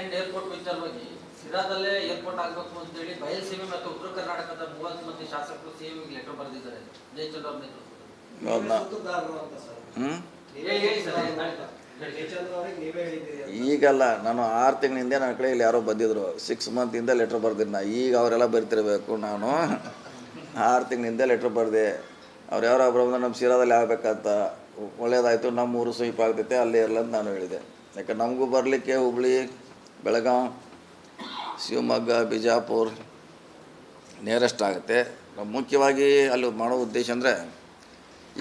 Second airport ವಿಚಾರವಾಗಿ ಸಿರಾದಲ್ಲೇ airport ಆಗಬೇಕು ಅಂತೇಳಿ ಬಯಲುಸೀಮೆ ಮತ್ತು ಉತ್ತರ ಕರ್ನಾಟಕದ 30 ಮಂದಿ ಶಾಸಕರು ಸಿಎಂಗೆ ಲೆಟರ್ ಬರೆದಿದ್ದಾರೆ ಜಯಚಂದ್ರ ಅವ್ರ ಈಗಲ್ಲ, ನಾನು 6 ತಿಂಗಳಿಂದ ನನ್ನ ಕಡೆ ಇಲ್ಲಿ ಯಾರೋ ಬಂದಿದ್ರು, 6 ಮಂತಿಂದ ಲೆಟ್ರ್ ಬರ್ದಿದ್ದ. ಈಗ ಅವರೆಲ್ಲ ಬರಿತಿರಬೇಕು. ನಾನು 6 ತಿಂಗಳಿಂದ ಲೆಟ್ರ್ ಬರೆದೆ. ಅವ್ರು ಯಾರೋ ಬಂದ್ರೆ ನಮ್ಮ ಸಿರಾದಲ್ಲಿ ಆಗಬೇಕಂತ, ಒಳ್ಳೇದಾಯಿತು, ನಮ್ಮ ಊರು ಸ್ವೀಪ್ ಆಗ್ತೈತೆ, ಅಲ್ಲೇ ಇರಲ್ಲ ಅಂತ ನಾನು ಹೇಳಿದೆ. ಯಾಕೆ ನಮಗೂ ಬರಲಿಕ್ಕೆ ಹುಬ್ಳಿ, ಬೆಳಗಾವಿ, ಶಿವಮೊಗ್ಗ, ಬಿಜಾಪುರ ನಿಯರೆಸ್ಟ್ ಆಗುತ್ತೆ. ಮುಖ್ಯವಾಗಿ ಅಲ್ಲಿ ಮಾಡೋ ಉದ್ದೇಶ ಅಂದರೆ,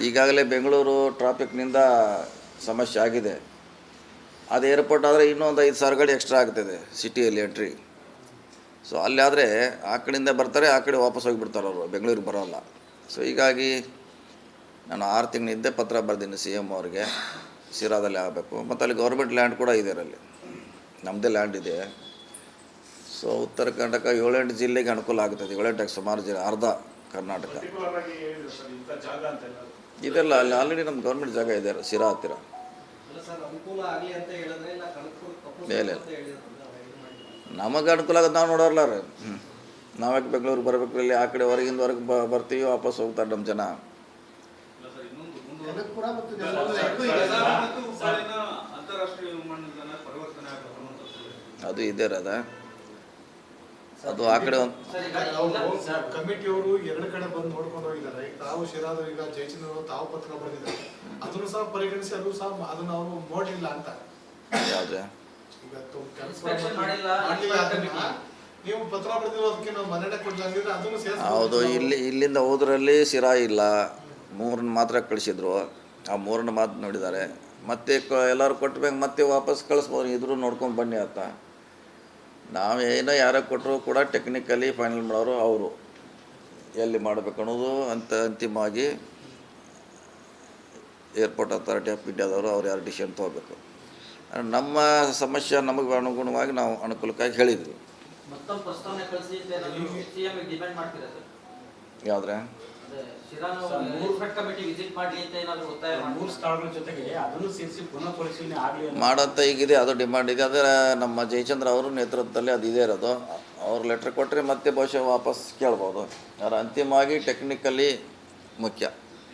ಈಗಾಗಲೇ ಬೆಂಗಳೂರು ಟ್ರಾಫಿಕ್ನಿಂದ ಸಮಸ್ಯೆ ಆಗಿದೆ. ಅದು ಏರ್ಪೋರ್ಟ್ ಆದರೆ ಇನ್ನೂ ಒಂದು 5,000 ಗಾಡಿ ಎಕ್ಸ್ಟ್ರಾ ಆಗ್ತದೆ ಸಿಟಿಯಲ್ಲಿ ಎಂಟ್ರಿ. ಸೊ ಅಲ್ಲಾದರೆ ಆ ಕಡೆಯಿಂದ ಬರ್ತಾರೆ, ಆ ಕಡೆ ವಾಪಸ್ ಹೋಗಿಬಿಡ್ತಾರೆ ಅವರು, ಬೆಂಗಳೂರಿಗೆ ಬರೋಲ್ಲ. ಸೊ ಹೀಗಾಗಿ ನಾನು 6 ತಿಂಗಳಿಂದ ಪತ್ರ ಬರ್ತೀನಿ ಸಿ ಎಮ್ ಅವ್ರಿಗೆ, ಸಿರಾದಲ್ಲಿ ಆಗಬೇಕು. ಮತ್ತು ಅಲ್ಲಿ ಗೌರ್ಮೆಂಟ್ ಲ್ಯಾಂಡ್ ಕೂಡ ಇದೆ, ಅಲ್ಲಿ ನಮ್ಮದೇ ಲ್ಯಾಂಡ್ ಇದೆ. ಸೊ ಉತ್ತರ ಕರ್ನಾಟಕ 7-8 ಜಿಲ್ಲೆಗೆ ಅನುಕೂಲ ಆಗ್ತದೆ. 7-8 ಸುಮಾರು ಜಿಲ್ಲೆ, ಅರ್ಧ ಕರ್ನಾಟಕ ಇದೆಲ್ಲ ಅಲ್ಲಿ ಆಲ್ರೆಡಿ ನಮ್ಮ ಗೌರ್ಮೆಂಟ್ ಜಾಗ ಇದೆ ಸಿರಾ ಹತ್ತಿರ. ಮೇಲೆ ನಮಗೆ ಅನುಕೂಲ ಆಗೋದು ನಾವು ನೋಡೋರ್ಲ ರೀ. ನಾವ್ಯಾಕೆ ಬೆಂಗಳೂರಿಗೆ ಬರಬೇಕು? ಇಲ್ಲಿ ಆ ಕಡೆ ಹೊರಗಿಂದ ಹೊರಗೆ ಬರ್ತೀವಿ, ವಾಪಸ್ ಹೋಗ್ತಾರೆ ನಮ್ಮ ಜನ. ಅದು ಇದೆ ಅದ, ಅದು ಆ ಕಡೆ ಒಂದು ಕಮಿಟಿಯವರು 2 ಕಡೆ ಬಂದು ನೋಡ್ಕೊಂಡು ಹೋಗಿದ್ದಾರೆ. ಈಗ ತಾವು ಶಿರಾದ, ಈಗ ಜಯಚಂದ್ರ ಅವರು ತಾವು ಪತ್ರ ಬರೆದಿದ್ದಾರೆ, ಅದನ್ನು ಸಹ ಪರಿಗಣಿಸಿ ಅದು ಸಹ ಅದನ್ನು ಅವರು ನೋಡಲಿಲ್ಲ ಅಂತ. ಯಾವ್ದು ಈಗ ನೀವು ಪತ್ರ ಬರೆದಿರೋದಕ್ಕೆ ನಾವು ಮನೆಡೆ ಕೊಡ್ಲಾಗಿದ್ರೆ ಅದನ್ನು ಸೇರಿಸಿ. ಹೌದು, ಇಲ್ಲಿಂದ ಹೋದ್ರಲ್ಲಿ ಸಿರಾ ಇಲ್ಲ, 3 ಮಾತ್ರ ಕಳಿಸಿದ್ರು. ಆ 3 ಮಾತು ನೋಡಿದ್ದಾರೆ. ಮತ್ತೆ ಎಲ್ಲರೂ ಕೊಟ್ಟ ಮ್ಯಾಗ ಮತ್ತೆ ವಾಪಸ್ ಕಳಿಸ್ಬೋದು, ಇದ್ರೂ ನೋಡ್ಕೊಂಡು ಬನ್ನಿ ಅಂತ. ನಾವೇನೋ ಯಾರೋ ಕೊಟ್ಟರು ಕೂಡ ಟೆಕ್ನಿಕಲಿ ಫೈನಲ್ ಮಾಡೋರು ಅವರು, ಎಲ್ಲಿ ಮಾಡಬೇಕು ಅನ್ನೋದು ಅಂತ ಅಂತಿಮವಾಗಿ ಏರ್ಪೋರ್ಟ್ ಅಥಾರಿಟಿ ಆಫ್ ಇಂಡಿಯಾದವರು ಅವ್ರು ಯಾರು ಡಿಸಿಷನ್ ತೊಗೋಬೇಕು. ನಮ್ಮ ಸಮಸ್ಯೆ ನಮಗೆ ಅನುಗುಣವಾಗಿ ನಾವು ಅನುಕೂಲಕ್ಕಾಗಿ ಹೇಳಿದ್ವಿ. ಯಾವುದ್ರೆ ಮಾಡಂತ ಈಗಿದೆ, ಅದು ಡಿಮಾಂಡ್ ಇದೆ. ಅದರ ನಮ್ಮ ಜಯಚಂದ್ರ ಅವರು ನೇತೃತ್ವದಲ್ಲಿ ಅದು ಇದೆ ಇರೋದು. ಅವ್ರು ಲೆಟ್ರ್ ಕೊಟ್ಟರೆ ಮತ್ತೆ ಬಹುಶಃ ವಾಪಸ್ ಕೇಳ್ಬೋದು. ಆದರೆ ಅಂತಿಮವಾಗಿ ಟೆಕ್ನಿಕಲಿ ಮುಖ್ಯ.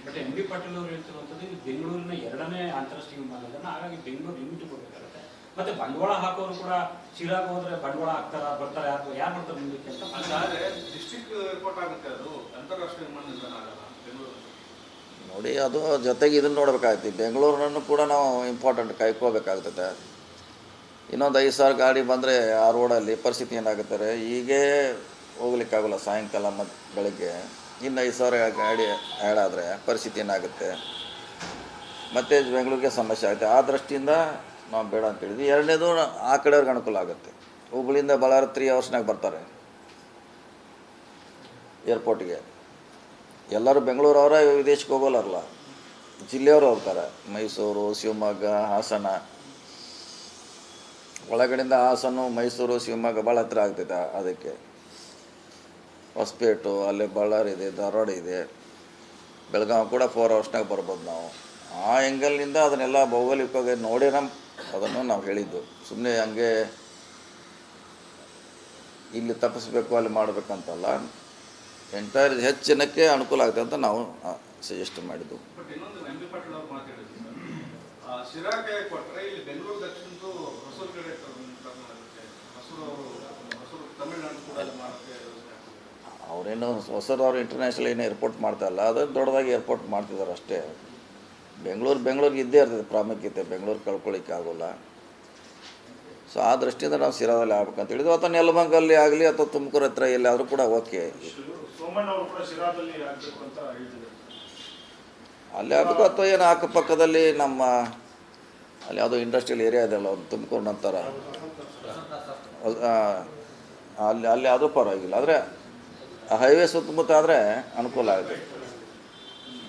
ಬಟ್ ಎಂ ಬಿ ಪಾಟೀಲ್ ಅವರು ಹೇಳ್ತಿರುವಂಥದ್ದು ಇದು ಬೆಂಗಳೂರಿನ 2ನೇ ಅಂತಾರಾಷ್ಟ್ರೀಯ ವಿಮಾನ ನಿಲ್ದಾಣ, ಹಾಗಾಗಿ ಬೆಂಗಳೂರು ಲಿಮಿಟ್ ಕೊಡಬೇಕಾಗುತ್ತೆ. ಮತ್ತೆ ಬಂಡವಾಳ ಹಾಕೋರು ಕೂಡ ಶಿರಾಗ ಹೋದ್ರೆ ಬಂಡವಾಳ ಬರ್ತಾರೆ, ಯಾರು ಬರ್ತಾರೆ ಮುಂದಕ್ಕೆ ಅಂತ. ಡಿಸ್ಟ್ರಿಕ್ಟ್ ಏರ್ಪೋರ್ಟ್ ಆಗುತ್ತೆ, ಅದು ಅಂತಾರಾಷ್ಟ್ರೀಯ ವಿಮಾನ ನಿಲ್ದಾಣ ಆಗಲ್ಲ ಬೆಂಗಳೂರು. ನೋಡಿ, ಅದು ಜೊತೆಗೆ ಇದನ್ನು ನೋಡಬೇಕಾಗ್ತದೆ. ಬೆಂಗಳೂರನ್ನು ಕೂಡ ನಾವು ಇಂಪಾರ್ಟೆಂಟ್ ಕಾಯ್ಕೋಬೇಕಾಗ್ತದೆ. ಇನ್ನೊಂದು 5,000 ಗಾಡಿ ಬಂದರೆ ಆ ರೋಡಲ್ಲಿ ಪರಿಸ್ಥಿತಿ ಏನಾಗುತ್ತಾರೆ, ಹೀಗೇ ಹೋಗ್ಲಿಕ್ಕಾಗಲ್ಲ. ಸಾಯಂಕಾಲ ಮತ್ತು ಬೆಳಗ್ಗೆ ಇನ್ನು 5,000 ಗಾಡಿ ಆ್ಯಡ್ ಆದರೆ ಪರಿಸ್ಥಿತಿ ಏನಾಗುತ್ತೆ, ಮತ್ತು ಬೆಂಗಳೂರಿಗೆ ಸಮಸ್ಯೆ ಆಗುತ್ತೆ. ಆ ದೃಷ್ಟಿಯಿಂದ ನಾವು ಬೇಡ ಅಂತೇಳಿದ್ವಿ. ಎರಡನೇದು ಆ ಕಡೆಯವ್ರಿಗೆ ಅನುಕೂಲ ಆಗುತ್ತೆ. ಹುಬ್ಬಳ್ಳಿಯಿಂದ ಬಳ್ಳಾರಿ 3 ಅವರ್ಸ್ನಾಗ ಬರ್ತಾರೆ ಏರ್ಪೋರ್ಟಿಗೆ. ಎಲ್ಲರೂ ಬೆಂಗಳೂರವರ ವಿದೇಶಕ್ಕೆ ಹೋಗೋಲ್ಲ, ಜಿಲ್ಲೆಯವರು ಹೋಗ್ತಾರೆ. ಮೈಸೂರು, ಶಿವಮೊಗ್ಗ, ಹಾಸನ, ಒಳಗಡೆಯಿಂದ ಹಾಸನ, ಮೈಸೂರು, ಶಿವಮೊಗ್ಗ ಭಾಳ ಹತ್ತಿರ ಆಗ್ತೈತೆ. ಅದಕ್ಕೆ ಹೊಸಪೇಟು, ಅಲ್ಲೇ ಬಳ್ಳಾರಿ ಇದೆ, ಧಾರವಾಡ ಇದೆ, ಬೆಳಗಾವಿ ಕೂಡ 4 ಅವರ್ಸ್ನಾಗ ಬರ್ಬೋದು ನಾವು. ಆ ಆ್ಯಂಗಲ್ನಿಂದ ಅದನ್ನೆಲ್ಲ ಭೌಗೋಳಿಕವಾಗಿ ನೋಡಿ ಅದನ್ನು ನಾವು ಹೇಳಿದ್ದು. ಸುಮ್ಮನೆ ಹಂಗೆ ಇಲ್ಲಿ ತಪ್ಪಿಸ್ಬೇಕು ಅಲ್ಲಿ ಮಾಡಬೇಕಂತಲ್ಲ, ಎಂಟೈರ್ ಹೆಚ್ಚು ಜನಕ್ಕೆ ಅನುಕೂಲ ಆಗುತ್ತೆ ಅಂತ ನಾವು ಸಜೆಸ್ಟ್ ಮಾಡಿದ್ದು. ಬಟ್ ಇನ್ನೊಂದು ಎಂ ಬಿ ಪಾಟೀಲ್ ಅವರು ಮಾತಾಡಿದ್ರು, ಶಿರಾಗೆ ಕೊಟ್ಟರೆ ಇಲ್ಲಿ ಬೆಂಗಳೂರು ದಕ್ಷಿಣದ್ದು ಹೊಸೂರು ಕಡೆ ಹೊಸೂರು ತಮಿಳುನಾಡು ಕೂಡ ಮಾಡೋಕ್ಕೆ ಅವರೇನು ಹೊಸದವ್ರು ಇಂಟರ್ನ್ಯಾಷನಲ್ ಏನೋ ಏರ್ಪೋರ್ಟ್ ಮಾಡ್ತಾಯಿಲ್ಲ, ಅದು ದೊಡ್ಡದಾಗಿ ಏರ್ಪೋರ್ಟ್ ಮಾಡ್ತಿದ್ದಾರೆ ಅಷ್ಟೇ. ಬೆಂಗಳೂರಿಗೆ ಇದ್ದೇ ಇರ್ತದೆ ಪ್ರಾಮುಖ್ಯತೆ, ಬೆಂಗಳೂರು ಕಳ್ಕೊಳ್ಳಿಕ್ಕೆ ಆಗೋಲ್ಲ. ಸೊ ಆ ದೃಷ್ಟಿಯಿಂದ ನಾವು ಸಿರಾದಲ್ಲಿ ಆಗ್ಬೇಕಂತ ಹೇಳಿದ್ವಿ. ಅಥವಾ ನೆಲಮಂಗಲ್ಲಿ ಆಗಲಿ ಅಥವಾ ತುಮಕೂರು ಹತ್ರ ಎಲ್ಲಾದರೂ ಕೂಡ ಓಕೆ, ಅಲ್ಲಿ ಆಗಬೇಕು. ಅಥವಾ ಏನು ಅಕ್ಕಪಕ್ಕದಲ್ಲಿ ನಮ್ಮ ಅಲ್ಲಿ ಯಾವುದೋ ಇಂಡಸ್ಟ್ರಿಯಲ್ ಏರಿಯಾ ಇದೆಯಲ್ಲ, ಒಂದು ತುಮಕೂರು ನಂತರ ಅಲ್ಲಿ ಯಾವುದೂ ಪರವಾಗಿಲ್ಲ. ಆದರೆ ಹೈವೇ ಸುತ್ತಮುತ್ತ ಆದರೆ ಅನುಕೂಲ ಆಗುತ್ತೆ.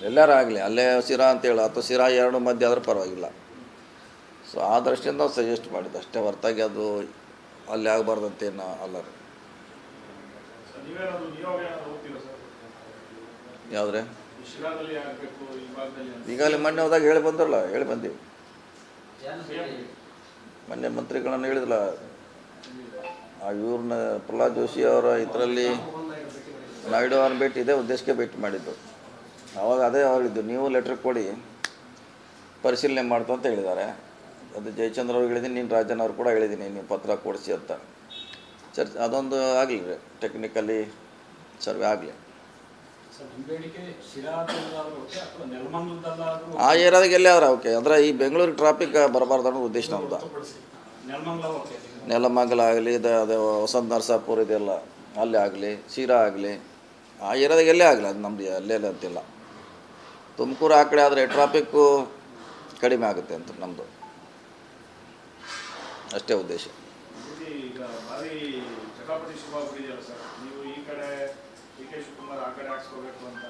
ಎಲ್ಲರೂ ಆಗಲಿ, ಅಲ್ಲೇ ಸಿರಾ ಅಂತೇಳಿ ಅಥವಾ ಸಿರಾ 2 ಮಧ್ಯೆ ಆದರೂ ಪರವಾಗಿಲ್ಲ. ಸೊ ಆ ದೃಷ್ಟಿಯಿಂದ ನಾವು ಸಜೆಸ್ಟ್ ಮಾಡಿದ್ದು ಅಷ್ಟೇ, ಹೊರತಾಗಿ ಅದು ಅಲ್ಲಿ ಆಗಬಾರ್ದಂತೇನು ಅಲ್ಲ. ಯಾವುದ್ರೆ ಈಗಾಗಲೇ ಮೊನ್ನೆ ಹೋದಾಗ ಹೇಳಿ ಬಂದ್ರಲ್ಲ, ಹೇಳಿ ಬಂದೀವಿ. ಮೊನ್ನೆ ಮಂತ್ರಿಗಳನ್ನು ಹೇಳಿದ್ರಲ್ಲ, ಇವ್ರನ್ನ ಪ್ರಹ್ಲಾದ್ ಜೋಶಿ ಅವರ ಇದರಲ್ಲಿ ನಾಯ್ಡು ಅವ್ರನ್ನ ಭೇಟಿ ಇದೇ ಉದ್ದೇಶಕ್ಕೆ ಭೇಟಿ ಮಾಡಿದ್ದು. ಅವಾಗ ಅದೇ ಹೇಳಿದ್ದು, ನೀವು ಲೆಟ್ರ್ ಕೊಡಿ ಪರಿಶೀಲನೆ ಮಾಡ್ತು ಅಂತ ಹೇಳಿದ್ದಾರೆ. ಅದು ಜಯಚಂದ್ರ ಅವ್ರಿಗೆ ಹೇಳಿದ್ದೀನಿ, ನೀನು ರಾಜನ್ ಅವ್ರು ಕೂಡ ಹೇಳಿದ್ದೀನಿ, ನೀವು ಪತ್ರ ಕೊಡಿಸಿ ಅಂತ. ಅದೊಂದು ಆಗಲಿ ರೀ, ಟೆಕ್ನಿಕಲಿ ಸರ್ವೆ ಆಗಲಿ. ಆ ಏರಿಯಾದಾಗ ಎಲ್ಲೇ ಆದ್ರೆ ಓಕೆ, ಅಂದರೆ ಈ ಬೆಂಗಳೂರಿಗೆ ಟ್ರಾಫಿಕ್ ಬರಬಾರ್ದು ಅನ್ನೋ ಉದ್ದೇಶ ನಮ್ದು. ನೆಲಮಂಗಲ ಆಗಲಿ, ಅದು ವಸಂತ ನರಸಾಪುರ ಇದೆಲ್ಲ ಅಲ್ಲೇ ಆಗಲಿ, ಶಿರಾ ಆಗಲಿ, ಆ ಏರಿಯಾದಾಗ ಎಲ್ಲೇ ಆಗಲಿ, ಅದು ನಮ್ಮದು ಅಲ್ಲೇ ಅಂತಿಲ್ಲ. ತುಮಕೂರು ಆ ಕಡೆ ಆದರೆ ಟ್ರಾಫಿಕ್ಕು ಕಡಿಮೆ ಆಗುತ್ತೆ ಅಂತ ನಮ್ಮದು ಅಷ್ಟೇ ಉದ್ದೇಶ. ಈಗ ಭಾರಿ ಜಟಾಪಟಿ ಶುರುವಾಗ್ಬಿಟ್ಟಿದೆಯಲ್ಲ ಸರ್, ನೀವು ಈ ಕಡೆ ಡಿ ಕೆ ಶಿವಕುಮಾರ್ ಆ ಕಡೆ ಹಾಕ್ಸ್ಕೋಬೇಕು ಅಂತ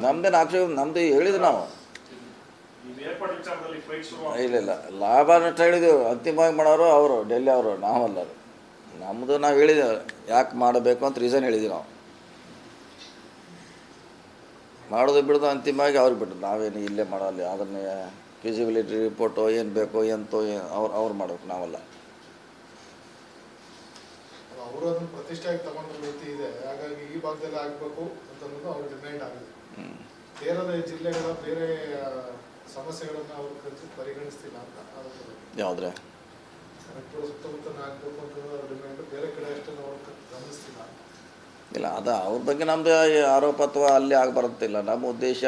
ನಮ್ಮದೇನು ಆಕ್ಷೇಪ, ನಮ್ಮದು ಹೇಳಿದ್ವಿ ನಾವು. ಈ ಏರ್ಪೋರ್ಟ್ ವಿಚಾರದಲ್ಲಿ ಫೈಟ್ ಶುರು ಇಲ್ಲ ಲಾಭ ನಷ್ಟ ಹೇಳಿದೆವು, ಅಂತಿಮವಾಗಿ ಮಾಡೋರು ಅವರು ಡೆಲ್ಲಿ ಅವರು, ನಾವಲ್ಲ. ನಮ್ಮದು ನಾವು ಹೇಳಿದ್ದೇವೆ ಯಾಕೆ ಮಾಡಬೇಕು ಅಂತ ರೀಸನ್ ಹೇಳಿದ್ವಿ ನಾವು. ಮಾಡೋದು ಬಿಡೋದು ಅಂತಿಮವಾಗಿ ಅವ್ರಿಗೆ ಬಿಟ್ಟು, ನಾವೇನು ಇಲ್ಲೇ ಮಾಡಲ್ಲ. ಅದನ್ನೇ ಫಿಸಿಬಿಲಿಟಿ ರಿಪೋರ್ಟು ಏನು ಬೇಕೋ ಎಂತೋ ಅವ್ರು ಮಾಡಬೇಕು, ನಾವಲ್ಲ. ಅವರು ಅದನ್ನು ಪ್ರತಿಷ್ಠೆಯಾಗಿ ತಗೊಂಡ ರೀತಿ ಇದೆ, ಹಾಗಾಗಿ ಈ ಭಾಗದಲ್ಲಿ ಆಗಬೇಕು ಅಂತ ಅನ್ನೋದು ಅವ್ರ ಡಿಮ್ಯಾಂಡ್ ಆಗಿದೆ. ಬೇರೆ ಜಿಲ್ಲೆಗಳ ಬೇರೆ ಸಮಸ್ಯೆಗಳನ್ನು ಅವರು ಪರಿಗಣಿಸ್ತಿಲ್ಲ ಅಂತ ಯಾವುದ್ರೆ ಸುತ್ತಮುತ್ತ ಆಗಬೇಕು ಅಂತ ಅವ್ರ ಡಿಮ್ಯಾಂಡ್, ಬೇರೆ ಕಡೆ ಅಷ್ಟನ್ನು ಅವ್ರು ಗಮನಿಸ್ತಿಲ್ಲ. ಇಲ್ಲ, ಅದು ಅವ್ರ ಬಗ್ಗೆ ನಮ್ಮದು ಆರೋಪ ಅಥವಾ ಅಲ್ಲಿ ಆಗಬಾರ್ದಿಲ್ಲ. ನಮ್ಮ ಉದ್ದೇಶ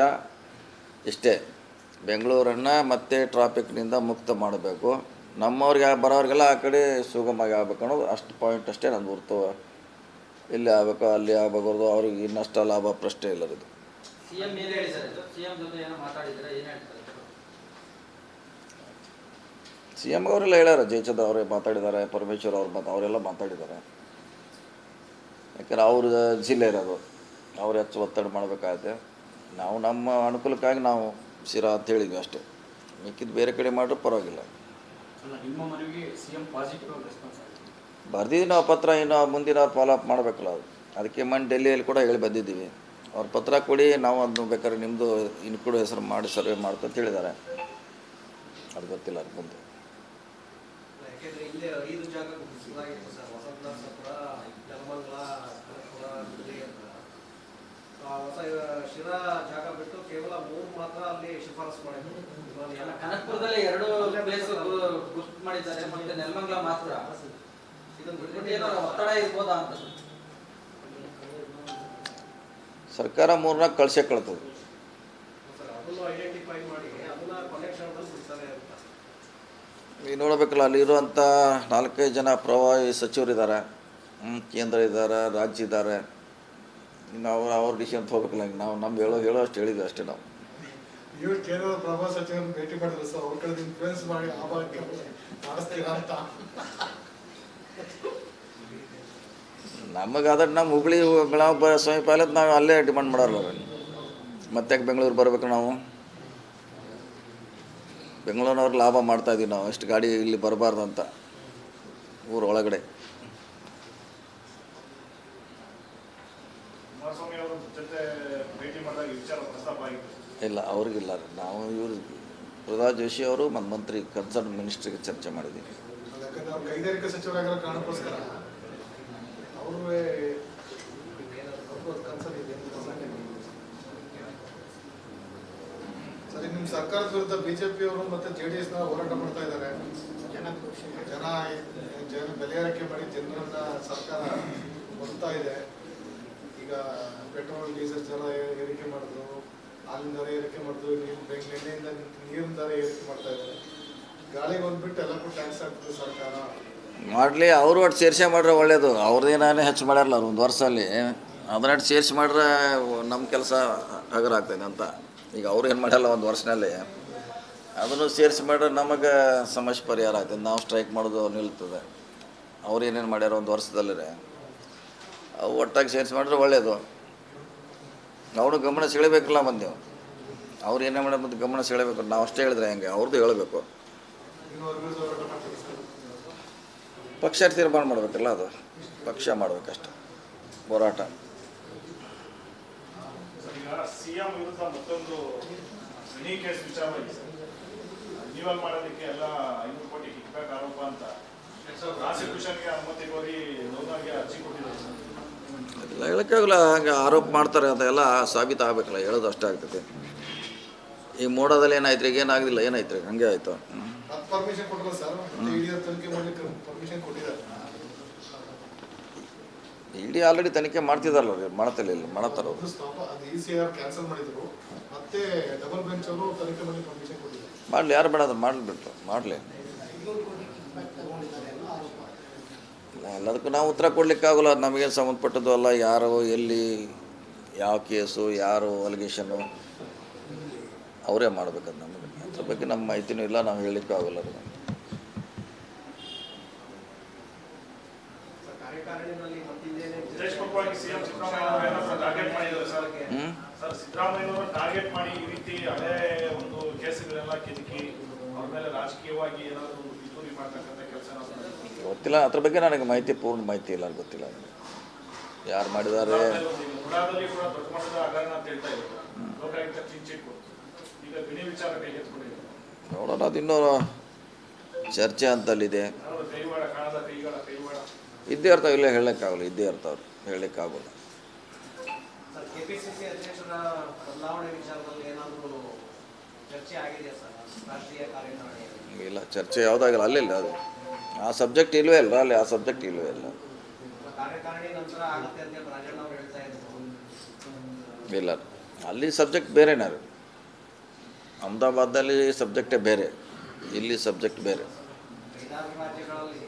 ಇಷ್ಟೇ, ಬೆಂಗಳೂರನ್ನು ಮತ್ತೆ ಟ್ರಾಫಿಕ್ನಿಂದ ಮುಕ್ತ ಮಾಡಬೇಕು, ನಮ್ಮವ್ರಿಗೆ ಬರೋರಿಗೆಲ್ಲ ಆ ಕಡೆ ಸುಗಮವಾಗಿ ಆಗ್ಬೇಕು ಅನ್ನೋದು ಅಷ್ಟು ಪಾಯಿಂಟ್ ಅಷ್ಟೇ ನಂದು ಹೊರ್ತು ಇಲ್ಲಿ ಆಗಬೇಕು ಅಲ್ಲಿ ಆಗಬಾರ್ದು, ಅವ್ರಿಗೆ ಇನ್ನಷ್ಟು ಲಾಭ ಪ್ರಶ್ನೆ ಇಲ್ಲ. ಇದು ಸಿಎಂ ಏನು ಹೇಳಿದ್ದಾರೆ? ಸಿಎಂ ಜೊತೆ ಏನೋ ಮಾತಾಡಿದ್ರೆ ಏನು ಹೇಳ್ತಾರೆ? ಸಿ ಎಮ್ ಅವರೆಲ್ಲ ಹೇಳ್ಯಾರ, ಜಯಚಂದ್ರ ಅವರೇ ಮಾತಾಡಿದ್ದಾರೆ, ಪರಮೇಶ್ವರ್ ಅವ್ರು ಅವರೆಲ್ಲ ಮಾತಾಡಿದ್ದಾರೆ. ಯಾಕಂದ್ರೆ ಅವ್ರ ಜಿಲ್ಲೆ ಇರೋದು, ಅವ್ರು ಹೆಚ್ಚು ಒತ್ತಡ ಮಾಡಬೇಕಾಗುತ್ತೆ. ನಾವು ನಮ್ಮ ಅನುಕೂಲಕ್ಕಾಗಿ ನಾವು ಶಿರಾ ಅಂತ ಹೇಳಿದ್ವಿ ಅಷ್ಟೇ, ಮಿಕ್ಕಿದ್ದು ಬೇರೆ ಕಡೆ ಮಾಡಿದ್ರೆ ಪರವಾಗಿಲ್ಲ. ಬರ್ದಿದ್ದೀವಿ ನಾವು ಪತ್ರ, ಇನ್ನು ಮುಂದಿನ ಫಾಲೋ ಅಪ್ ಮಾಡಬೇಕಲ್ಲ. ಅದಕ್ಕೆ ಮೊನ್ನೆ ಡೆಲ್ಲಿಯಲ್ಲಿ ಕೂಡ ಹೇಳಿ ಬಂದಿದ್ದೀವಿ, ಅವ್ರ ಪತ್ರ ಕೊಡಿ, ನಾವು ಅದನ್ನು ಬೇಕಾದ್ರೆ ನಿಮ್ಮದು ಇನ್ಕ್ಲೂಡ್ ಹೆಸರು ಮಾಡಿ ಸರ್ವೆ ಮಾಡ್ತಂತ ಹೇಳಿದ್ದಾರೆ. ಅದು ಗೊತ್ತಿಲ್ಲ ಅದು ಮುಂದೆ. ಯಾಕೆಂದರೆ ಇಲ್ಲೇ 5 ಜಾಗ ಗುರುತಿಸಲಾಗಿತ್ತು ಸರ್, ವಸಂತ ನರಸಾಪುರ, ನೆಲಮಂಗಲ, ಕನಕಪುರ, ಬಿಡದಿ ಅಂತ. ಹೊಸ ಶಿರಾ ಜಾಗ ಬಿಟ್ಟು ಕೇವಲ 3 ಮಾತ್ರ ಅಲ್ಲಿ ಶಿಫಾರಸು ಮಾಡಿದ್ರು. ಕನಕಪುರದಲ್ಲಿ 2 ಪ್ಲೇಸ್ ಗುರ್ತು ಮಾಡಿದ್ದಾರೆ, ಮತ್ತೆ ನೆಲಮಂಗಲ ಮಾತ್ರ. ಇದೊಂದು ಒತ್ತಡ ಇರ್ಬೋದಾ ಅಂತ ಸರ್ಕಾರ 3-4 ಕಳ್ಸೇ ಕಳ್ತದೆ. ಅದನ್ನು ಐಡೆಂಟಿಫೈ ಮಾಡಿ ಅದನ್ನ ಕನೆಕ್ಷನ್ದಲ್ಲಿ ಬಿಡ್ತಾರೆ ಅಂತ ಈಗ ನೋಡಬೇಕಲ್ಲ, ಅಲ್ಲಿರುವಂಥ 4-5 ಜನ ಪ್ರವಾಹಿ ಸಚಿವರಿದ್ದಾರೆ, ಕೇಂದ್ರ ಇದ್ದಾರೆ, ರಾಜ್ಯ ಇದ್ದಾರೆ. ಇನ್ನು ಅವ್ರ ಡಿಸಿಷನ್ ಹೋಗ್ಬೇಕಲ್ಲ. ನಾವು ಹೇಳೋ ಅಷ್ಟು ಹೇಳಿದ್ವಿ ಅಷ್ಟೇ. ನಾವು ಇವ್ರು ಕೇಂದ್ರದ ಪ್ರಭಾ ಸಚಿವರನ್ನು ಭೇಟಿ ಮಾಡಿದ್ರು ಸರ್, ಅವ್ರ ಕಡೆ ಇನ್ಫ್ಲೂಯೆನ್ಸ್ ಮಾಡಿ ಆ ಭಾಗಕ್ಕೆ ಮಾಡಿಸ್ತೀರಾ ಅಂತ. ನಮಗಾದ್ರೆ ನಮ್ಮ ಹುಬ್ಳಿ ಬೆಳಗಾವಿ ಸಮೀಪ ಅಲ್ಲದ ನಾವು ಅಲ್ಲೇ ಡಿಮಾಂಡ್ ಮಾಡೋಲ್ಲ. ಮತ್ತೆ ಬೆಂಗಳೂರು ಬರ್ಬೇಕು ನಾವು? ಬೆಂಗಳೂರಿನವ್ರಿಗೆ ಲಾಭ ಮಾಡ್ತಾಯಿದ್ದೀವಿ ನಾವು, ಎಷ್ಟು ಗಾಡಿ ಇಲ್ಲಿ ಬರಬಾರ್ದು ಅಂತ ಊರ ಒಳಗಡೆ. ಕುಮಾರಸ್ವಾಮಿ ಅವರ ಜೊತೆ ಭೇಟಿ ಮಾಡಿದಾಗ ವಿಚಾರ ಪ್ರಸ್ತಾಪ ಆಗಿತ್ತು? ಇಲ್ಲ, ಅವ್ರಿಗಿಲ್ಲ. ನಾವು ಇವರು ಪ್ರಹ್ಲಾದ್ ಜೋಶಿ ಅವರು ಮತ್ತು ಮಂತ್ರಿ ಕನ್ಸರ್ನ್ ಮಿನಿಸ್ಟ್ರಿಗೆ ಚರ್ಚೆ ಮಾಡಿದ್ದೀವಿ. ಯಾಕಂದ್ರೆ ಅವ್ರು ಕೈಗಾರಿಕಾ ಸಚಿವರಾಗಿರೋ ಕಾರಣಕ್ಕೋಸ್ಕರ ಅವ್ರಿಗೆ ಕನ್ಸರ್ನ್ ಇದೆ. ಸರಿ, ನಿಮ್ಮ ಸರ್ಕಾರದ ವಿರುದ್ಧ ಬಿಜೆಪಿ ಅವರು ಮತ್ತೆ JDS ನ ಹೋರಾಟ ಮಾಡ್ತಾ ಇದ್ದಾರೆ. ಜನ ಬೆಲೆ ಏರಿಕೆ ಮಾಡಿ ಜನರನ್ನ ಸರ್ಕಾರ ಬರ್ತಾ ಇದೆ. ಈಗ ಪೆಟ್ರೋಲ್ ಡೀಸೆಲ್ ದರ ಏರಿಕೆ ಮಾಡಿದ್ರು, ಹಾಲಿನ ದರ ಏರಿಕೆ ಮಾಡಿದ್ರು, ಎಣ್ಣೆಯಿಂದ ನೀರಿನ ದರ ಏರಿಕೆ ಮಾಡ್ತಾ ಇದ್ದಾರೆ. ಗಾಳಿಗೆ ಬಂದ್ಬಿಟ್ಟು ಎಲ್ಲಕ್ಕೂ ಟ್ಯಾಕ್ಸ್ ಹಾಕ್ತದೆ ಸರ್ಕಾರ. ಮಾಡಲಿ, ಅವರು ಒಟ್ಟು ಸೇರಿಸೇ ಮಾಡ್ರೆ ಒಳ್ಳೇದು. ಅವ್ರದ್ದೇನೇ ಹೆಚ್ಚು ಮಾಡ್ಯಾರಲ್ಲ ಅವ್ರು 1 ವರ್ಷದಲ್ಲಿ, ಅದನ್ನ ಸೇರಿಸಿ ಮಾಡ್ರೆ ನಮ್ಮ ಕೆಲಸ ಹಗರ ಆಗ್ತದೆ ಅಂತ. ಈಗ ಅವ್ರು ಏನು ಮಾಡಲ್ಲ 1 ವರ್ಷದಲ್ಲಿ, ಅದನ್ನು ಸೇರಿಸಿ ಮಾಡ್ರೆ ನಮಗೆ ಸಮಸ್ಯೆ ಪರಿಹಾರ ಆಗ್ತದೆ. ನಾವು ಸ್ಟ್ರೈಕ್ ಮಾಡೋದು ನಿಲ್ತದೆ. ಅವ್ರು ಏನೇನು ಮಾಡ್ಯಾರ 1 ವರ್ಷದಲ್ಲೇ ಅವು ಒಟ್ಟಾಗಿ ಸೇರಿಸಿ ಮಾಡಿದ್ರೆ ಒಳ್ಳೆಯದು. ಅವನು ಗಮನ ಸೆಳಿಬೇಕಲ್ಲ ಬಂದೆವು. ಅವ್ರು ಏನೇ ಮಾಡ್ಯಾರ ಮತ್ತು ಗಮನ ಸೆಳಿಬೇಕು. ನಾವು ಅಷ್ಟೇ ಹೇಳಿದ್ರೆ ಹೆಂಗೆ, ಅವ್ರದ್ದು ಹೇಳಬೇಕು. ಪಕ್ಷ ತೀರ್ಮಾನ ಮಾಡಬೇಕಲ್ಲ, ಅದು ಪಕ್ಷ ಮಾಡಬೇಕಷ್ಟೆ ಹೋರಾಟ. ಈಗ ಸಿಎಂ ವಿರುದ್ಧ ಮತ್ತೊಂದು ಮಿನಿ ಕೇಸ್ ವಿಚಾರವಾಗಿ ಸರ್, ರಿನ್ಯೂವಲ್ ಮಾಡೋದಕ್ಕೆ ಎಲ್ಲ 500 ಕೋಟಿ ಕಿಕ್ಬ್ಯಾಕ್ ಆರೋಪ ಅಂತ ಸರ್ ಪ್ರಾಸಿಕ್ಯೂಷನ್ಗೆ ಅನುಮತಿ ಕೋರಿ ನೋವಾಗಿ ಅರ್ಜಿ ಕೊಟ್ಟಿದ್ದಾರೆ ಸರ್. ಅದೆಲ್ಲ ಹೇಳೋಕ್ಕಾಗಲ್ಲ, ಹಂಗೆ ಆರೋಪ ಮಾಡ್ತಾರೆ ಅದೆಲ್ಲ ಸಾಬೀತು ಆಗಬೇಕಲ್ಲ, ಹೇಳೋದು ಅಷ್ಟೇ ಆಗ್ತದೆ. ಈ ಮೋಡದಲ್ಲಿ ಏನಾಯ್ತು ಈಗ ಏನಾಗಲಿಲ್ಲ, ಏನಾಯ್ತು ರೀ ಹಂಗೆ ಆಯಿತು. ಅದು ಪರ್ಮಿಷನ್ ಕೊಟ್ಟರು ಸರ್, ಇಡಿ ತನಿಖೆ ಮಾಡ್ಲಿಕ್ಕೆ ಪರ್ಮಿಷನ್ ಕೊಟ್ಟಿದ್ದಾರೆ. ಇಡಿ ಆಲ್ರೆಡಿ ತನಿಖೆ ಮಾಡ್ತಿದ್ದಾರಲ್ಲ ರೀ, ಮಾಡ್ತಿಲ್ಲ ಮಾಡತ್ತಾರ ಅವರು. ಅದು ಸ್ಟಾಪ್, ಅದು ECR ಕ್ಯಾನ್ಸಲ್ ಮಾಡಿದ್ರು, ಮತ್ತೆ ಡಬಲ್ ಬೆಂಚ್ ಅವರು ತನಿಖೆ ಮಾಡಿ ಪರ್ಮಿಷನ್ ಕೊಟ್ಟಿದ್ದಾರೆ. ಮಾಡಲಿ, ಯಾರು ಬೇಡ ಅದು ಮಾಡಲಿಬಿಟ್ಟು ಮಾಡಲಿ. ಎಲ್ಲದಕ್ಕೂ ನಾವು ಉತ್ತರ ಕೊಡಲಿಕ್ಕಾಗಲ್ಲ, ನಮಗೇನು ಸಂಬಂಧಪಟ್ಟದ್ದು ಅಲ್ಲ. ಯಾರು ಎಲ್ಲಿ ಯಾವ ಕೇಸು ಯಾರು ಅಲಿಗೇಷನ್ನು ಅವರೇ ಮಾಡಬೇಕದು. ನಮಗೆ ಅದ್ರ ಬಗ್ಗೆ ನಮ್ಮ ಮಾಹಿತಿನೂ ಇಲ್ಲ, ನಾವು ಹೇಳಲಿಕ್ಕೂ ಆಗೋಲ್ಲ ಅದು. ಕಾರ್ಯಕಾರಿಣಿನಲ್ಲಿ ಮತ್ತಿದ್ದೇನೆ ವಿದೇಶಪರವಾಗಿ ಸಿಎಂ ಸಿದ್ದರಾಮಯ್ಯ ಏನಾದರೂ ಟಾರ್ಗೆಟ್ ಮಾಡಿದ್ದಾರೆ ಸರ್. ಸರ್ ಸಿದ್ದರಾಮಯ್ಯನವರು ಟಾರ್ಗೆಟ್ ಮಾಡಿ ಈ ರೀತಿ ಹಳೆ ಒಂದು ಕೇಸುಗಳೆಲ್ಲ ಕೆದಕಿ ಅವ್ರ ಮೇಲೆ ರಾಜಕೀಯವಾಗಿ ಏನಾದರೂ ಒಂದು ಪಿತೂರಿ ಮಾಡ್ತಕ್ಕಂಥ ಕೆಲಸ ಗೊತ್ತಿಲ್ಲ, ಅದ್ರ ಬಗ್ಗೆ ನನಗೆ ಮಾಹಿತಿ ಪೂರ್ಣ ಮಾಹಿತಿ ಇಲ್ಲ, ಗೊತ್ತಿಲ್ಲ ಯಾರು ಮಾಡಿದ್ದಾರೆ. ಮುಡಾದಲ್ಲಿ ಕೂಡ ದೊಡ್ಡ ಮಟ್ಟದ ಹಗರಣ ಅಂತ ಹೇಳ್ತಾ ಇದ್ರು, ಲೋಕಾಯುಕ್ತ ಕ್ಲೀನ್ ಚಿಟ್ ಕೊಟ್ಟು ಈಗ ಗಣಿ ವಿಚಾರ ಕೈಗೆತ್ತಿಕೊಂಡಿದ್ದಾರೆ. ನೋಡೋಣ, ಅದು ಇನ್ನೂ ಚರ್ಚೆ ಅಂತಲ್ಲಿದೆ. ಕೈವಾಡ ಕಾಣದ ಕೈಗಳ ಕೈವಾಡ ಇದ್ದೇ ಇರ್ತಾವೆ, ಇಲ್ಲ ಹೇಳೋಕ್ಕಾಗಲ್ಲ, ಇದ್ದೇ ಇರ್ತಾವ್ರು, ಹೇಳಲಿಕ್ಕಾಗಲ್ಲ. ಸರ್ ಕೆಪಿಸಿಸಿ ಅಧ್ಯಕ್ಷರ ಬದಲಾವಣೆ ವಿಚಾರದಲ್ಲಿ ಏನಾದರೂ ಚರ್ಚೆ ಆಗಿದೆಯಾ ಸರ್ ರಾಷ್ಟ್ರೀಯ ಕಾರ್ಯಕಾರಿಣಿಯಲ್ಲಿ? ಇಲ್ಲ, ಚರ್ಚೆ ಯಾವುದಾಗಿಲ್ಲ, ಅಲ್ಲಿಲ್ಲ ಅದು ಆ ಸಬ್ಜೆಕ್ಟ್ ಇಲ್ಲವೇ ಇಲ್ಲ, ಅಲ್ಲಿ ಆ ಸಬ್ಜೆಕ್ಟ್ ಇಲ್ಲವೇ ಇಲ್ಲ. ಕಾರ್ಯಕಾರಿಣಿ ನಂತರ ಆಗುತ್ತೆ ಅಂತ ರಾಜಣ್ಣ ಅವರು ಹೇಳ್ತಾ ಇದ್ರು. ಇಲ್ಲ, ಅಲ್ಲಿ ಸಬ್ಜೆಕ್ಟ್ ಬೇರೆನೇ ಅದು. ಅಹಮದಾಬಾದಲ್ಲಿ ಸಬ್ಜೆಕ್ಟೇ ಬೇರೆ, ಇಲ್ಲಿ ಸಬ್ಜೆಕ್ಟ್ ಬೇರೆ. ಐದಾರು ರಾಜ್ಯಗಳಲ್ಲಿ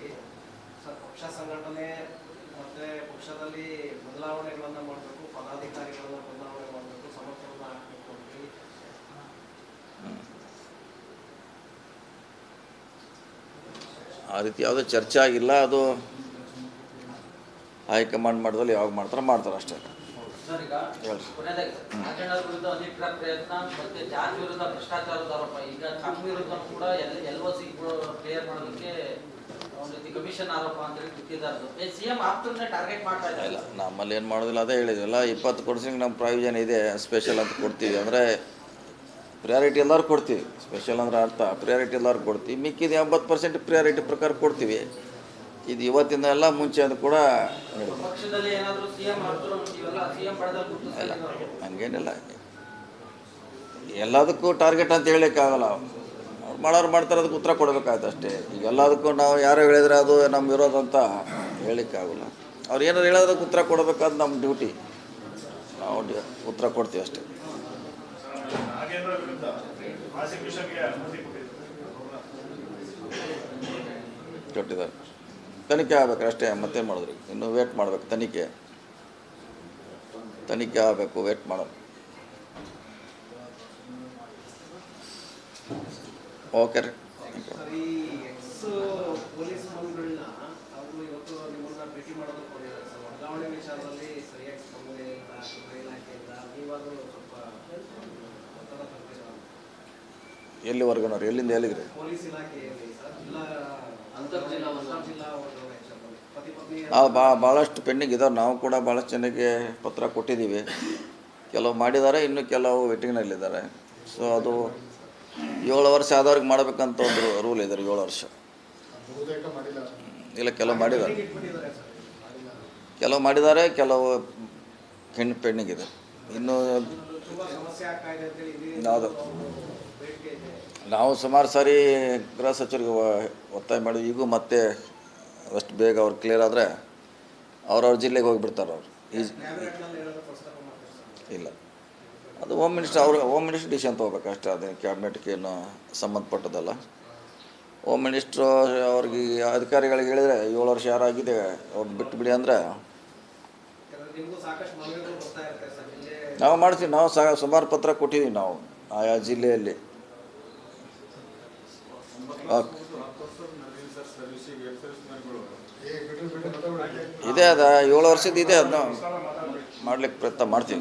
ಸರ್ ಪಕ್ಷ ಸಂಘಟನೆ ಮತ್ತು ಪಕ್ಷದಲ್ಲಿ ಬದಲಾವಣೆಗಳನ್ನು ಮಾಡಬೇಕು, ಪದಾಧಿಕಾರಿಗಳನ್ನು ಬದಲಾವಣೆ ಮಾಡಬೇಕು, ಸಮರ್ಥವನ್ನು ಹಾಕಬೇಕು ಅಂತೇಳಿ ಆ ರೀತಿ ಯಾವುದೇ ಚರ್ಚೆ ಆಗಿಲ್ಲ. ಅದು ಹೈಕಮಾಂಡ್ ಮಾಡಿದಲ್ಲಿ ಯಾವಾಗ ಮಾಡ್ತಾರೆ ಅಷ್ಟೇ. ಸರ್ ಈಗ ಕೊನೆಯದಾಗಿ ರಾಜಣ್ಣ ವಿರುದ್ಧ ಅಧಿಕೃತ ಪ್ರಯತ್ನ ಮತ್ತೆ ಜಾತಿ ವಿರುದ್ಧ ಭ್ರಷ್ಟಾಚಾರದ ಆರೋಪ, ಈಗ ತಮ್ಮ ವಿರುದ್ಧ ಕೂಡ LOC ಕ್ಲಿಯರ್ ಮಾಡೋದಕ್ಕೆ ಒಂದು ರೀತಿ ಕಮಿಷನ್ ಆರೋಪ ಅಂತೇಳಿ ಬಿಟ್ಟಿದ್ದಾರೆ. CM ಆಪ್ತರನ್ನೇ ಟಾರ್ಗೆಟ್ ಮಾಡ್ತಾ ಇಲ್ಲ, ಇಲ್ಲ. ನಮ್ಮಲ್ಲಿ ಏನು ಮಾಡೋದಿಲ್ಲ, ಅದೇ ಹೇಳಿದ್ವಲ್ಲ, 20 ಕೊಡ್ಸಿಂಗ್ ನಮ್ಮ ಪ್ರಾವಿಷನ್ ಇದೆ, ಸ್ಪೆಷಲ್ ಅಂತ ಕೊಡ್ತೀವಿ. ಅಂದರೆ ಪ್ರಿಯಾರಿಟಿ ಎಲ್ಲರೂ ಕೊಡ್ತೀವಿ, ಸ್ಪೆಷಲ್ ಅಂದರೆ ಅರ್ಥ ಪ್ರಿಯಾರಿಟಿ ಎಲ್ಲರೂ ಕೊಡ್ತೀವಿ. ಮಿಕ್ಕಿದ 80% ಪ್ರಿಯಾರಿಟಿ ಪ್ರಕಾರ ಕೊಡ್ತೀವಿ. ಇದು ಇವತ್ತಿಂದ ಎಲ್ಲ ಮುಂಚೆ ಅದು ಕೂಡ ಪಕ್ಷದಲ್ಲಿ ಏನಾದರೂ CM ಆಪ್ತರು ಇವೆಲ್ಲ CM ಪಡೆದಲ್ಲಿ ಗುರುತಿಸ್ತಾರೆ. ಹಂಗೇನಿಲ್ಲ, ಎಲ್ಲದಕ್ಕೂ ಟಾರ್ಗೆಟ್ ಅಂತ ಹೇಳಲಿಕ್ಕಾಗಲ್ಲ. ಅವ್ರು ಮಾಡೋರು ಮಾಡ್ತಾರೆ, ಅದಕ್ಕೆ ಉತ್ತರ ಕೊಡಬೇಕಾಯ್ತು ಅಷ್ಟೇ. ಈಗ ಎಲ್ಲದಕ್ಕೂ ನಾವು ಯಾರು ಹೇಳಿದ್ರೆ ಅದು ನಮ್ಮ ವಿರೋಧ ಅಂತ ಹೇಳಲಿಕ್ಕಾಗಲ್ಲ. ಅವ್ರು ಏನಾದ್ರು ಹೇಳೋದಕ್ಕೆ ಉತ್ತರ ಕೊಡಬೇಕಾದ ನಮ್ಮ ಡ್ಯೂಟಿ, ನಾವು ಉತ್ತರ ಕೊಡ್ತೀವಿ ಅಷ್ಟೇ. ನಾಗೇಂದ್ರ ವಿರುದ್ಧ ಪ್ರಾಸಿಕ್ಯೂಷನ್ಗೆ ಅನುಮತಿ ಕೊಟ್ಟಿದ್ದಾರೆ. ತನಿಖೆ ಆಗ್ಬೇಕು ಅಷ್ಟೇ, ಮತ್ತೇನು ಮಾಡಿದ್ರಿ, ಇನ್ನೂ ವೇಟ್ ಮಾಡಬೇಕು. ತನಿಖೆ ಆಗಬೇಕು, ವೇಟ್ ಮಾಡೋದು. ಓಕೆ ರೀ. ಸರ್ ಈ ಎಕ್ಸ್ ಪೊಲೀಸ್ ಮನ್ಗಳನ್ನ ಅವರು ಇವತ್ತು ನಿಮ್ಮನ್ನ ಭೇಟಿ ಮಾಡೋದಕ್ಕೆ ಹೋಗಿದ್ದಾರೆ ಸರ್. ವರ್ಗಾವಣೆ ವಿಚಾರದಲ್ಲಿ ಸರಿಯಾಗಿ ಸ್ಪಂದನೆ ಇಲ್ಲ ಗೃಹ ಇಲಾಖೆಯಿಂದ, ನೀವಾದರೂ ಸ್ವಲ್ಪ ಒತ್ತಡ ತರ್ತೀರಾ? ಎಲ್ಲಿವರೆಗೂ ಎಲ್ಲಿಂದ ಎಲ್ಲಿಗ್ರಿ? ಪೊಲೀಸ್ ಇಲಾಖೆಯಲ್ಲಿ ಸರ್ ಜಿಲ್ಲಾ ವರ್ಗಾವಣೆ ವಿಚಾರದಲ್ಲಿ ಪತಿ ಪತ್ನಿ ಭಾಳಷ್ಟು ಪೆಂಡಿಂಗ್ ಇದಾವೆ. ನಾವು ಕೂಡ ಭಾಳಷ್ಟು ಜನಕ್ಕೆ ಪತ್ರ ಕೊಟ್ಟಿದ್ದೀವಿ. ಕೆಲವು ಮಾಡಿದ್ದಾರೆ, ಇನ್ನು ಕೆಲವು ವೇಟಿಂಗ್ನಲ್ಲಿದ್ದಾರೆ. ಸೊ ಅದು 7 ವರ್ಷ ಆದವ್ರಿಗೆ ಮಾಡಬೇಕಂತ ಒಂದು ರೂಲ್ ಇದೆ, 7 ವರ್ಷ. ಬಹುತೇಕ ಮಾಡಿಲ್ಲ. ಇಲ್ಲ, ಕೆಲವು ಮಾಡಿದ್ದಾರೆ, ಇಟ್ಬಿಟ್ಟಿದ್ದಾರೆ ಸರ್. ಕೆಲವು ಹೆಣ್ಣು ಪೆಂಡಿಂಗ್ ಇದೆ. ಇನ್ನು ತುಂಬಾ ಸಮಸ್ಯೆ ಆಗ್ತಾ ಇದೆ ಅಂತೇಳಿ ಯಾವುದು ಬೇಡಿಕೆ ಇದೆ. ನಾವು ಸುಮಾರು ಸಾರಿ ಗೃಹ ಸಚಿವರಿಗೆ ಒತ್ತಾಯ ಮಾಡಿ, ಈಗೂ ಮತ್ತೆ ಅಷ್ಟು ಬೇಗ ಅವ್ರು ಕ್ಲಿಯರ್ ಆದರೆ ಅವ್ರವ್ರ ಜಿಲ್ಲೆಗೆ ಹೋಗಿಬಿಡ್ತಾರೆ ಅವರು. ಕ್ಯಾಬಿನೆಟ್ನಲ್ಲಿ ಏನಾದರೂ ಪ್ರಸ್ತಾಪ ಮಾಡ್ತಾರೆ ಸರ್? ಇಲ್ಲ, ಅದು ಹೋಮ್ ಮಿನಿಸ್ಟರ್ ಡಿಸಿಷನ್ ತೊಗೋಬೇಕು ಅಷ್ಟೇ. ಅದೇನು ಕ್ಯಾಬಿನೆಟ್ಗೆ ಏನು ಸಂಬಂಧಪಟ್ಟದಲ್ಲ. ಹೋಮ್ ಮಿನಿಸ್ಟ್ರು ಅವ್ರಿಗೆ ಅಧಿಕಾರಿಗಳಿಗೆ ಹೇಳಿದರೆ 7 ವರ್ಷ ಯಾರಾಗಿದೆ ಅವ್ರು ಬಿಟ್ಟು ಬಿಡಿ ಅಂದರೆ ನಿಮಗೂ ಸಾಕಷ್ಟು ಮನವಿಗಳು ಬರ್ತಾ ಇರುತ್ತೆ ಸರ್. ಜಿಲ್ಲೆ ನಾವು ಮಾಡ್ತೀವಿ. ನಾವು ಸುಮಾರು ಪತ್ರ ಕೊಟ್ಟಿದ್ದೀವಿ ನಾವು ಆಯಾ ಜಿಲ್ಲೆಯಲ್ಲಿ. ಇದೆ, ಅದು 7 ವರ್ಷದ ಇದೆ, ಅದನ್ನ ಮಾಡ್ಲಿಕ್ಕೆ ಪ್ರಯತ್ನ ಮಾಡ್ತೀವಿ.